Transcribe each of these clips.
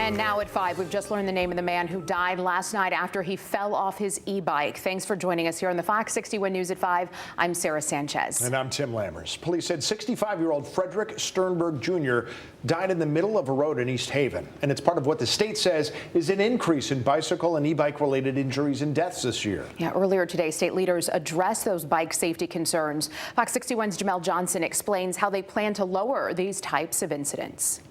And now at 5, we've just learned the name of the man who died last night after he fell off his e-bike. Thanks for joining us here on the Fox 61 News at 5. I'm Sarah Sanchez. And I'm Tim Lammers. Police said 65-year-old Frederick Sternberg Jr. died in the middle of a road in East Haven. And it's part of what the state says is an increase in bicycle and e-bike related injuries and deaths this year. Yeah, earlier today, state leaders addressed those bike safety concerns. Fox 61's Jamel Johnson explains how they plan to lower these types of incidents.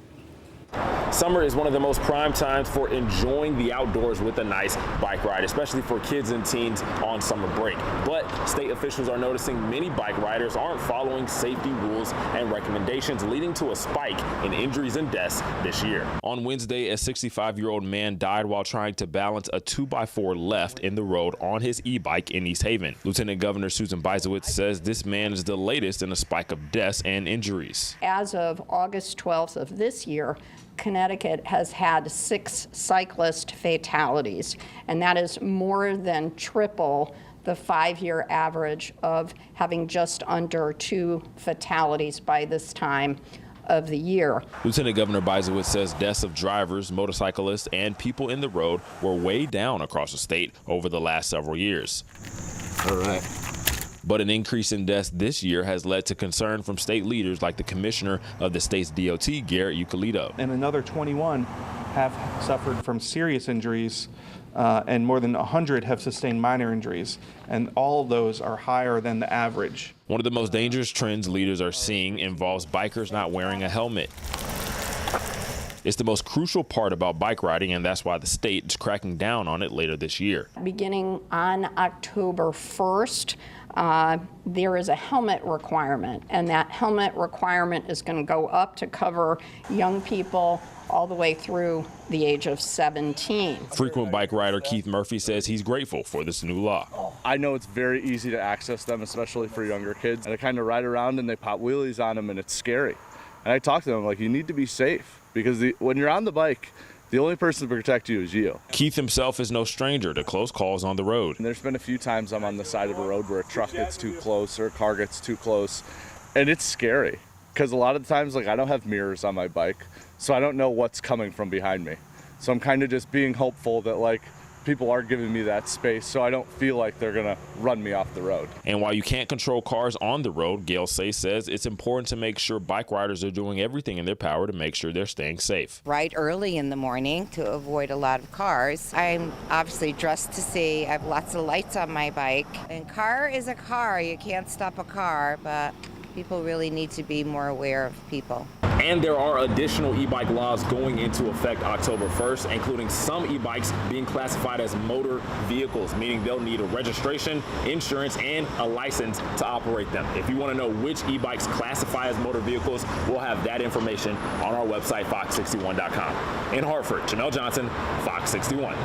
Summer is one of the most prime times for enjoying the outdoors with a nice bike ride, especially for kids and teens on summer break. But state officials are noticing many bike riders aren't following safety rules and recommendations, leading to a spike in injuries and deaths this year. On Wednesday, a 65-year-old man died while trying to balance a 2x4 left in the road on his e-bike in East Haven. Lieutenant Governor Susan Bysiewicz says this man is the latest in a spike of deaths and injuries. As of August 12th of this year, Connecticut has had 6 cyclist fatalities, and that is more than triple the 5-year average of having just under 2 fatalities by this time of the year. Lieutenant Governor Bysiewicz says deaths of drivers, motorcyclists, and people in the road were way down across the state over the last several years. All right. But an increase in deaths this year has led to concern from state leaders like the commissioner of the state's DOT, Garrett Eucalito. And another 21 have suffered from serious injuries, and more than 100 have sustained minor injuries, and all of those are higher than the average. One of the most dangerous trends leaders are seeing involves bikers not wearing a helmet. It's the most crucial part about bike riding, and that's why the state is cracking down on it later this year. Beginning on October 1st, there is a helmet requirement, and that helmet requirement is going to go up to cover young people all the way through the age of 17. Frequent bike rider Keith Murphy says he's grateful for this new law. I know it's very easy to access them, especially for younger kids. And I kind of ride around and they pop wheelies on them and it's scary. And I talk to them like, you need to be safe because when you're on the bike, the only person to protect you is you. Keith himself is no stranger to close calls on the road. And there's been a few times I'm on the side of a road where a truck gets too close or a car gets too close. And it's scary because a lot of the times, like, I don't have mirrors on my bike, so I don't know what's coming from behind me. So I'm kind of just being hopeful that, like, people are giving me that space so I don't feel like they're gonna run me off the road. And while you can't control cars on the road, Gail Say says it's important to make sure bike riders are doing everything in their power to make sure they're staying safe. Ride early in the morning to avoid a lot of cars. I'm obviously dressed to see. I have lots of lights on my bike. And car is a car. You can't stop a car, but people really need to be more aware of people. And there are additional e-bike laws going into effect October 1st, including some e-bikes being classified as motor vehicles, meaning they'll need a registration, insurance, and a license to operate them. If you want to know which e-bikes classify as motor vehicles, we'll have that information on our website, fox61.com. In Hartford, Jamel Johnson, Fox 61.